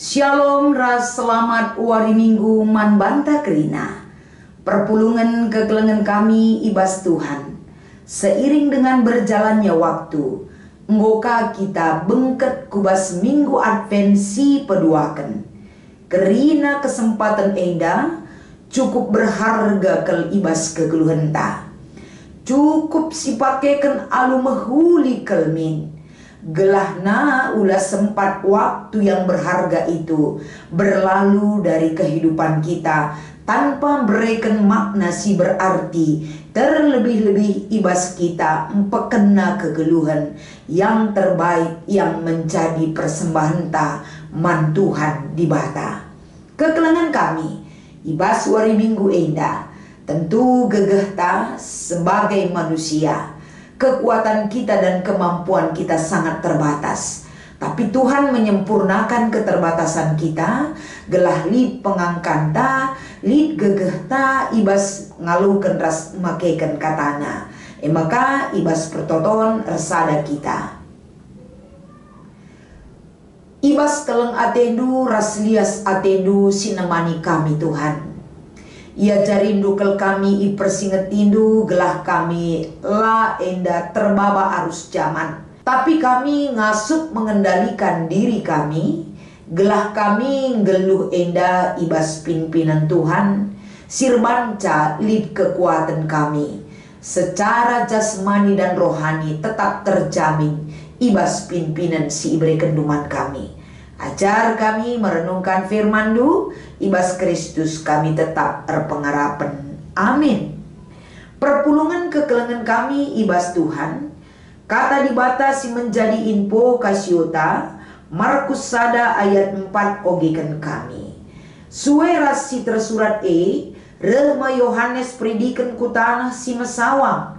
Shalom ras selamat wari minggu man banta kerina. Perpulungan kegelengan kami ibas Tuhan. Seiring dengan berjalannya waktu, nggoka kita bengket kubas minggu advensi peduaken. Kerina kesempatan enda cukup berharga kel ibas kegeluhan ta. Cukup sipakekan alu mehuli kelmin. Gelahna ulah sempat waktu yang berharga itu berlalu dari kehidupan kita tanpa memberikan makna si berarti. Terlebih-lebih ibas kita empekena kegeluhan yang terbaik yang menjadi persembahan ta man Tuhan di bata. Kekelengan kami ibas wari minggu enda tentu gegeh ta sebagai manusia. Kekuatan kita dan kemampuan kita sangat terbatas. Tapi Tuhan menyempurnakan keterbatasan kita. Gelah lid pengangkan ta, lid gegeh ta, ibas ngalukan ras makaikan katana. Maka ibas pertoton resada kita. Ibas keleng atendu ras lias atendu sinemani kami Tuhan. Ia jarindu kel kami i persingetindu gelah kami la enda terbaba arus zaman. Tapi kami ngasup mengendalikan diri kami. Gelah kami ngeluh enda ibas pimpinan Tuhan. Sirbanca lid kekuatan kami. Secara jasmani dan rohani tetap terjamin ibas pimpinan si ibre kenduman kami. Ajar kami merenungkan firman-Du, ibas Kristus kami tetap erpengarapan. Amin. Perpulungan kekelengan kami ibas Tuhan, kata dibatasi menjadi info kasiota, Markus sada ayat 4 ogekan kami. Sueras si tersurat Rema Yohanes pridiken ku tanah si mesawang,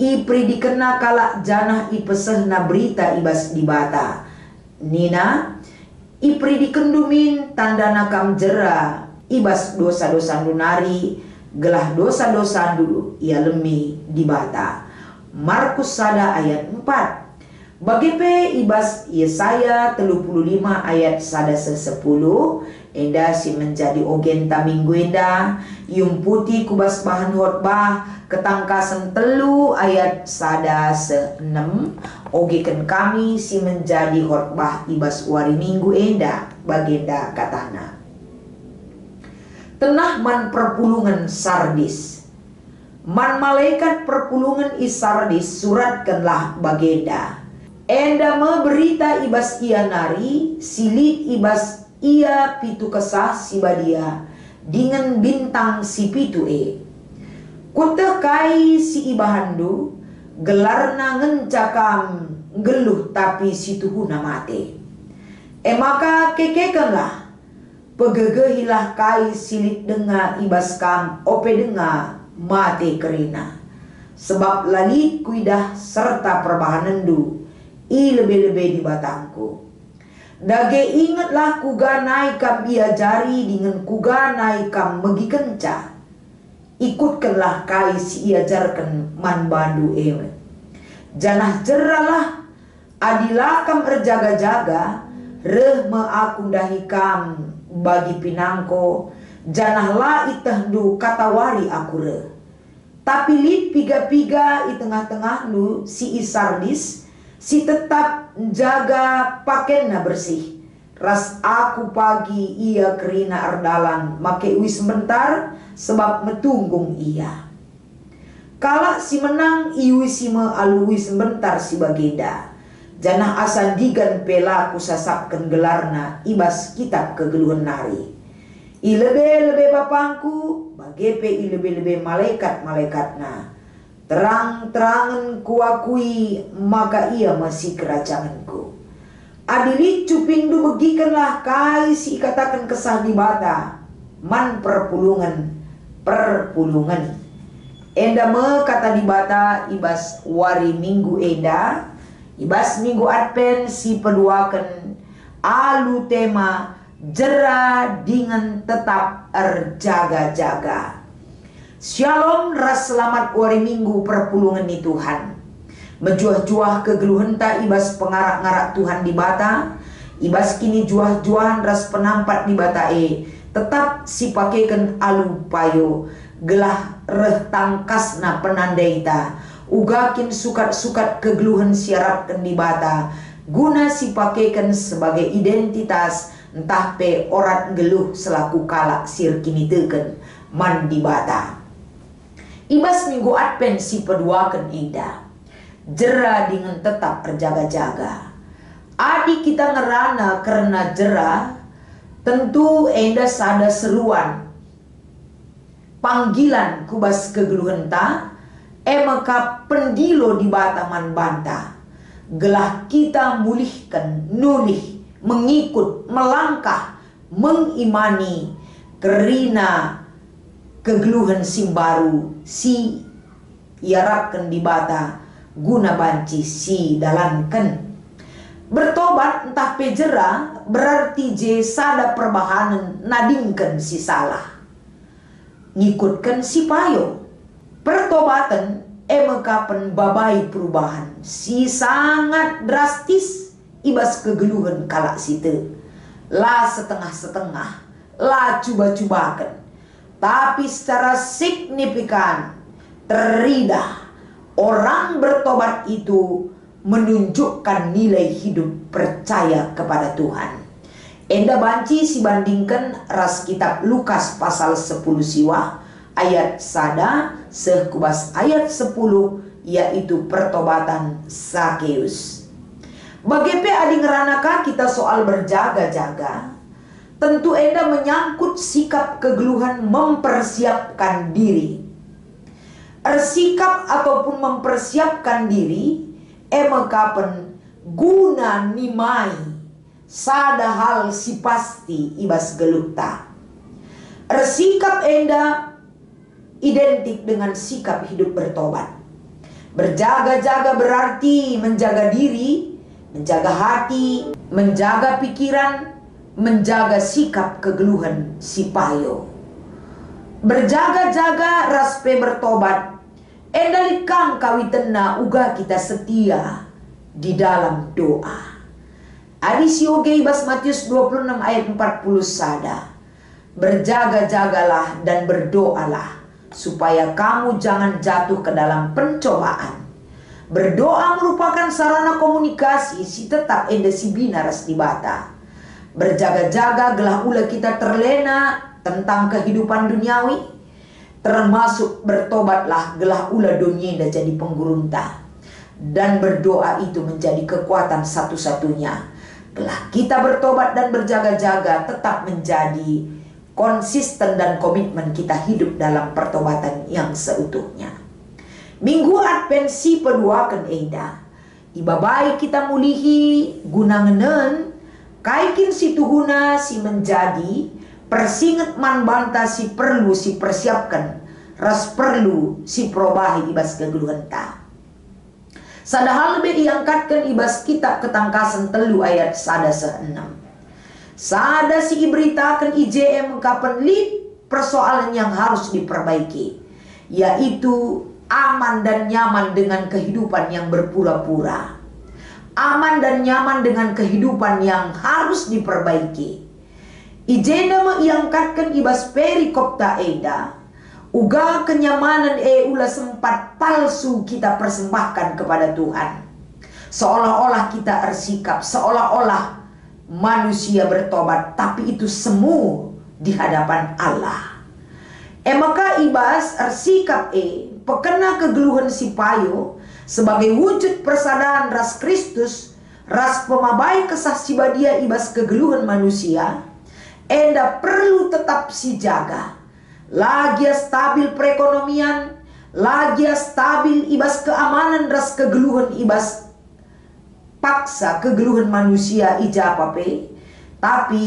i pridikena kalak janah i pesehna berita ibas dibata. Nina, ipri dikendumin tanda nakam jera ibas dosa-dosa nunari gelah dosa-dosa dulu ia lemi dibata. Markus sada ayat 4. Bagepe ibas Yesaya 35 ayat sada 10 enda si menjadi ogenta minggu enda yumputi kubas bahan khotbah ketangkasan telu ayat sada 6 ogekan kami si menjadi khotbah ibas wari minggu enda bagenda katana. Tenah man perpulungan Sardis, man malaikat perpulungan i Sardis suratkanlah bagenda. Enda me berita ibas ia nari silit ibas ia pitu kesah si badia dengan bintang si pitu Kuta kai si ibahandu gelarna ngencakam geluh tapi si tuhuna mate. Maka kekekanlah pegegehilah kai silit denga ibas kam ope denga mate kerina. Sebab lalit kuidah serta perbahanendu i lebih-lebih di batangku. Dage ingatlah kuga naikam ia jari dengan kuga naikam megi kenca. Ikutkanlah kai si ia jarkan man bandu ewe. Janah jeralah adilakam erjaga-jaga reh me aku dahikam bagi pinangko. Janahlah itahdu katawari aku reh. Tapi lid piga-piga i tengah-tengah lu si Isardis si tetap jaga pakainya bersih. Ras aku pagi ia kerina ardalan make wis sebentar sebab metunggung ia. Kala si menang iwi si me alui sebentar si bagenda. Janah asa digan pelaku sasapkan gelarna ibas kitab kegeluhan nari. I lebe-lebe bapangku bagepe i lebe-lebe malaikat-malaikatna. Terang-terangan kuakui maka ia masih kerajanganku. Adili cupindu begikanlah kai si katakan kesah di bata. Man perpulungan. Enda me kata di bata ibas wari minggu enda. Ibas minggu adven si peduakan alu tema jera dengan tetap erjaga-jaga. Shalom ras selamat wari minggu perpulungan ni Tuhan. Menjuah-juah kegeluhan ta ibas pengarak-ngarak Tuhan di bata. Ibas kini juah-juahan ras penampat di batae, tetap si pakaikan alu payo, gelah reh tangkasna penandaita, ugakin sukat-sukat kegeluhan siarapkan di bata, guna si pakaikan sebagai identitas, entah pe orat geluh selaku kalak sir kini teken man di bata. Ibas minggu Advent si peduakan ida, jera dengan tetap berjaga-jaga. Adi kita ngerana karena jera, tentu enda sada seruan panggilan kubas kegeluhan ta, emaka pendilo di bataman banta, gelah kita mulihkan nulih, mengikut, melangkah, mengimani kerina kegeluhan si baru si iarapkan di bata, guna banci si dalankan. Bertobat entah pejera berarti je sada perbahanan nadingkan si salah, ngikutkan si payo. Pertobatan emekapen babai perubahan si sangat drastis ibas kegeluhan kalak situ. Lah setengah-setengah, lah cuba-cubakan, tapi secara signifikan teridah orang bertobat itu menunjukkan nilai hidup percaya kepada Tuhan. Enda banci si bandingkan ras kitab Lukas pasal 10 siwa ayat sada sekubas ayat 10, yaitu pertobatan Sakeus. Bagepe adi ngeranaka kita soal berjaga-jaga, tentu enda menyangkut sikap kegeluhan mempersiapkan diri. Ersikap ataupun mempersiapkan diri emekapen guna nimai sada hal si pasti ibas gelukta. Ersikap enda identik dengan sikap hidup bertobat. Berjaga-jaga berarti menjaga diri, menjaga hati, menjaga pikiran, menjaga sikap kegeluhan si payo. Berjaga-jaga raspe bertobat, endalikang kawitena uga kita setia di dalam doa. Adi sioge ibas Matius 26 ayat 40 sada. Berjaga-jagalah dan berdoalah supaya kamu jangan jatuh ke dalam pencobaan. Berdoa merupakan sarana komunikasi si tetap enda si binaras di bata. Berjaga-jaga gelah ula kita terlena tentang kehidupan duniawi, termasuk bertobatlah gelah ula dunia jadi penggurunta, dan berdoa itu menjadi kekuatan satu-satunya. Gelah kita bertobat dan berjaga-jaga tetap menjadi konsisten dan komitmen kita hidup dalam pertobatan yang seutuhnya. Minggu Advent si peduakan eda, ibabai kita mulihi guna ngenen, kaikin si tuhuna si menjadi persinget man banta si perlu si persiapkan, ras perlu si probahi ibas kegeluhan ta. Sadahal lebih diangkatkan ibas kitab ketangkasan telu ayat sada se-6. Sada si iberitakan IJM kapan lip persoalan yang harus diperbaiki, yaitu aman dan nyaman dengan kehidupan yang berpura-pura. Aman dan nyaman dengan kehidupan yang harus diperbaiki. Ijena mengiangkatkan ibas perikop eda, uga kenyamanan ula sempat palsu kita persembahkan kepada Tuhan. Seolah-olah kita bersikap, seolah-olah manusia bertobat, tapi itu semu di hadapan Allah. Maka ibas ersikap pekena kegeluhan si payo sebagai wujud persadaran ras Kristus, ras pemabai kesah si badia ibas kegeluhan manusia, enda perlu tetap si jaga. Lagi stabil perekonomian, lagi stabil ibas keamanan ras kegeluhan ibas paksa kegeluhan manusia ijapape, tapi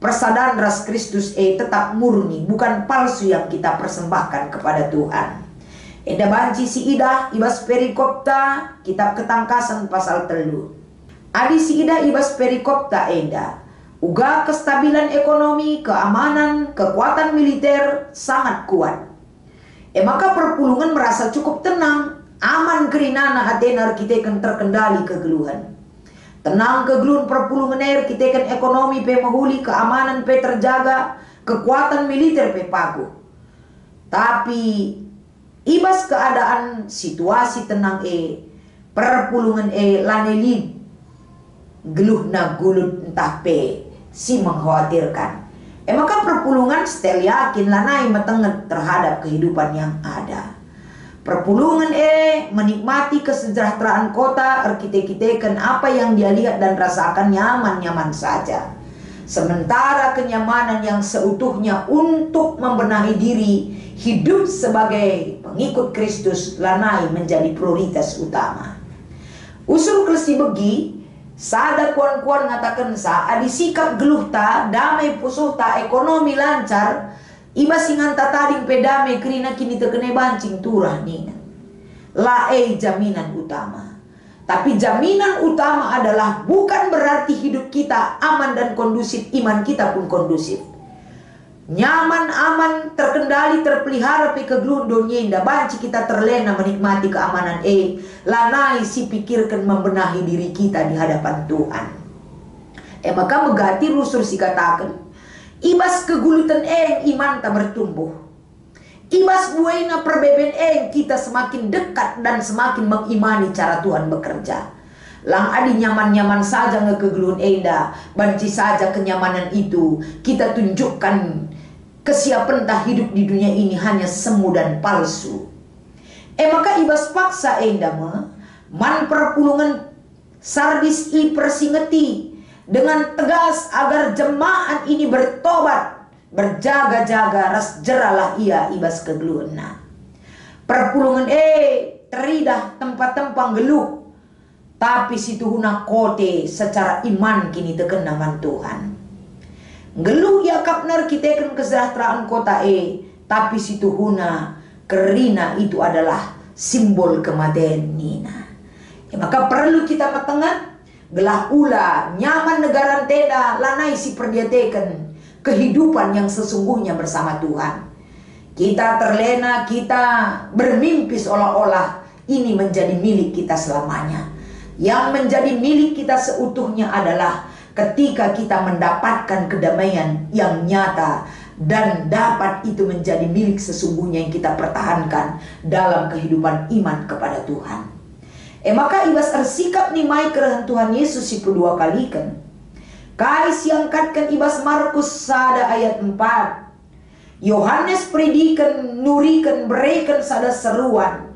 persadaran ras Kristus tetap murni, bukan palsu yang kita persembahkan kepada Tuhan. Eda banci si ida ibas perikopta kitab ketangkasan pasal telu. Adi si ida ibas perikopta eda, uga kestabilan ekonomi, keamanan, kekuatan militer sangat kuat. Maka perpulungan merasa cukup tenang, aman kerinana Athena kita akan terkendali kegeluhan. Tenang kegelun perpulungan air, kita kan ekonomi pe mahuli, keamanan pe terjaga, kekuatan militer pe pagu. Tapi ibas keadaan situasi tenang perpulungan lanelin geluh na gulut entah pe si mengkhawatirkan. Maka perpulungan setel yakin lanai metenget terhadap kehidupan yang ada. Perpulungan menikmati kesejahteraan kota, arkitekt-arkitekkan apa yang dia lihat dan rasakan nyaman-nyaman saja. Sementara kenyamanan yang seutuhnya untuk membenahi diri, hidup sebagai pengikut Kristus lanai menjadi prioritas utama. Usul kelesi begi, sada kuan-kuan ngatakan adi sikap geluh ta, damai pusuh ta, ekonomi lancar, iba singan tatading pedame kerina kini terkena bancing turah nina. Jaminan utama. Tapi jaminan utama adalah bukan berarti hidup kita aman dan kondusif, iman kita pun kondusif. Nyaman, aman, terkendali, terpelihara pe kegeluh dunia indah. Banci kita terlena menikmati keamanan lanai si pikirkan membenahi diri kita di hadapan Tuhan. Maka megati rusur si katakan, ibas kegulutan iman tak bertumbuh. Ibas buaina perbeben kita semakin dekat dan semakin mengimani cara Tuhan bekerja. Lang adi nyaman-nyaman saja ngekegeluhan banci saja kenyamanan itu kita tunjukkan kesiapan tak hidup di dunia ini hanya semu dan palsu. Maka ibas paksa man perpulungan Sardis persingeti dengan tegas agar jemaat ini bertobat, berjaga-jaga, ras jeralah ia ibas kegeluhna. Perpulungan teridah tempat-tempat geluh, tapi situhuna kote secara iman kini tekenaman Tuhan. Geluh ya kapner kita kan kesejahteraan kota tapi situhuna kerina itu adalah simbol kematian nina. Maka perlu kita petengah gelah ula nyaman negara teda lanai si perdiatekan kehidupan yang sesungguhnya bersama Tuhan. Kita terlena, kita bermimpi seolah-olah ini menjadi milik kita selamanya. Yang menjadi milik kita seutuhnya adalah ketika kita mendapatkan kedamaian yang nyata dan dapat itu menjadi milik sesungguhnya yang kita pertahankan dalam kehidupan iman kepada Tuhan. Maka ibas ersikap nimai kerehan Tuhan Yesus si kedua kali kan. Kais yang katkan ibas Markus sada ayat 4. Yohanes predikan, nurikan, berikan sada seruan.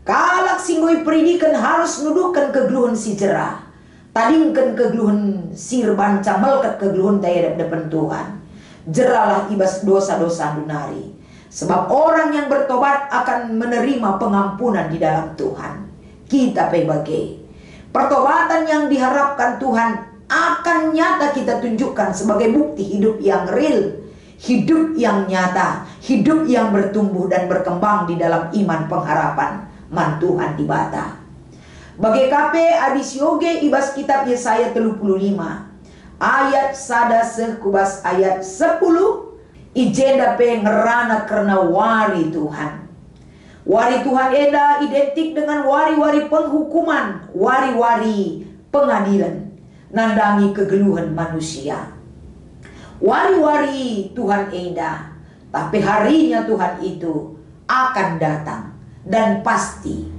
Kalak singgoi predikan harus nuduhkan kegeluhan si jerah. Tadingkan kegeluhan sir banca melkat kegeluhan daya depan Tuhan. Jeralah ibas dosa-dosa dunari. Sebab orang yang bertobat akan menerima pengampunan di dalam Tuhan. Kita pebagai. Pertobatan yang diharapkan Tuhan akan nyata kita tunjukkan sebagai bukti hidup yang real, hidup yang nyata, hidup yang bertumbuh dan berkembang di dalam iman pengharapan man Tuhan di bata. Bagi kape adis yoge ibas kitab Yesaya 35 ayat sada sekubas ayat 10 ijenda pe ngerana karena wari Tuhan. Wari Tuhan identik dengan wari-wari penghukuman, wari-wari pengadilan, nandangi kegeluhan manusia. Wari-wari Tuhan tapi harinya Tuhan itu akan datang dan pasti.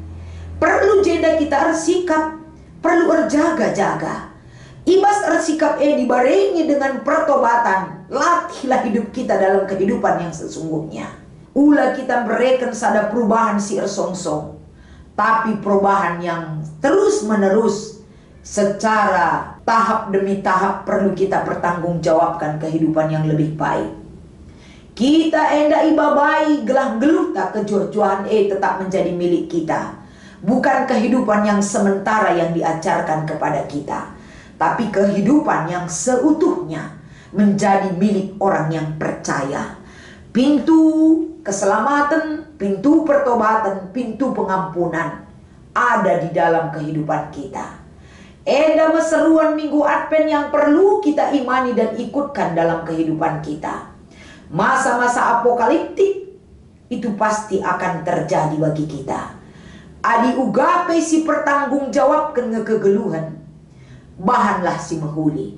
Perlu jeda kita bersikap, perlu berjaga-jaga. Ibas bersikap dibarengi dengan pertobatan. Latihlah hidup kita dalam kehidupan yang sesungguhnya. Ulah kita berikan sada perubahan si ersongsong, tapi perubahan yang terus menerus secara tahap demi tahap perlu kita pertanggungjawabkan kehidupan yang lebih baik. Kita ibabai gelah geluh tak kejujuan tetap menjadi milik kita. Bukan kehidupan yang sementara yang diajarkan kepada kita, tapi kehidupan yang seutuhnya menjadi milik orang yang percaya. Pintu keselamatan, pintu pertobatan, pintu pengampunan ada di dalam kehidupan kita. Seruan minggu Advent yang perlu kita imani dan ikutkan dalam kehidupan kita. Masa-masa apokaliptik itu pasti akan terjadi bagi kita. Adi ugape si pertanggungjawabkan kegeluhan. bahanlah si menghuli.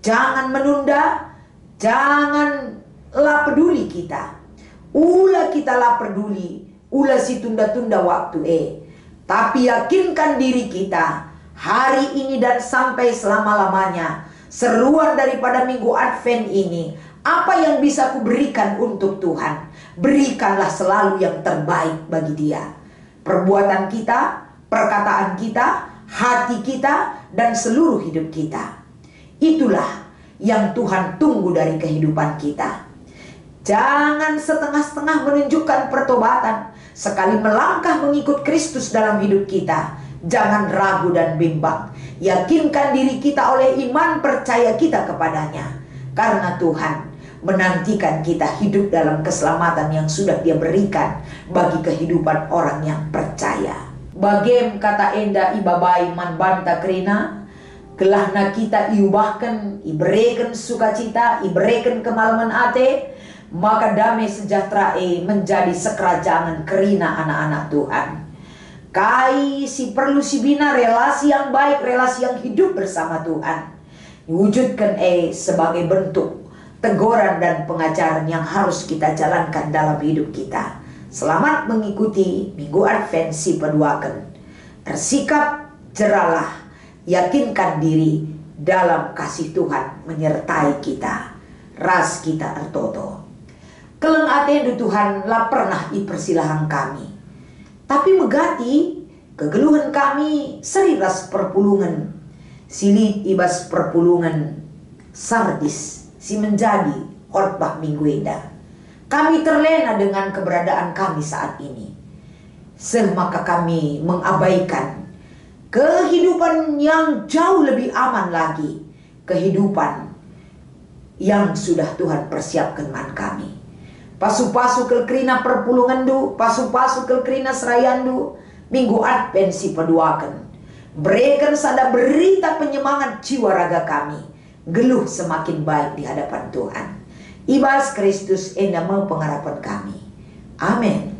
Jangan menunda, janganlah peduli kita. Ulah kita lah peduli, ulah si tunda-tunda waktu tapi yakinkan diri kita hari ini dan sampai selama-lamanya. Seruan daripada minggu Advent ini, apa yang bisa kuberikan untuk Tuhan? Berikanlah selalu yang terbaik bagi Dia. Perbuatan kita, perkataan kita, hati kita, dan seluruh hidup kita. Itulah yang Tuhan tunggu dari kehidupan kita. Jangan setengah-setengah menunjukkan pertobatan. Sekali melangkah mengikut Kristus dalam hidup kita, jangan ragu dan bimbang. Yakinkan diri kita oleh iman percaya kita kepadanya. Karena Tuhan menantikan kita hidup dalam keselamatan yang sudah Dia berikan bagi kehidupan orang yang percaya. Bagem kata enda ibabai man banta krina, gelahna kita iubahkan, iberikan sukacita, iberikan kemalaman ate, maka damai sejahtera menjadi sekerajangan kerina anak-anak Tuhan. Kai si perlu si bina relasi yang baik, relasi yang hidup bersama Tuhan. Wujudkan sebagai bentuk teguran dan pengajaran yang harus kita jalankan dalam hidup kita. Selamat mengikuti Minggu Advent si Peduaken. Tersikap jeralah, yakinkan diri dalam kasih Tuhan menyertai kita. Ras kita ertoto. Keleng ate Tuhan lah pernah ipersilahang kami. Tapi megati kegeluhan kami seriras perpulungan. Silit ibas perpulungan Sardis si menjadi khotbah minggu eda. Kami terlena dengan keberadaan kami saat ini. Semaka kami mengabaikan kehidupan yang jauh lebih aman lagi. Kehidupan yang sudah Tuhan persiapkan man kami. Pasu-pasu kelkrina perpulungan du, pasu-pasu kelkrina serayandu, Minggu Advent si Peduaken. Berikan sada berita penyemangat jiwa raga kami, geluh semakin baik di hadapan Tuhan. Ibas Kristus endama pengharapan kami. Amin.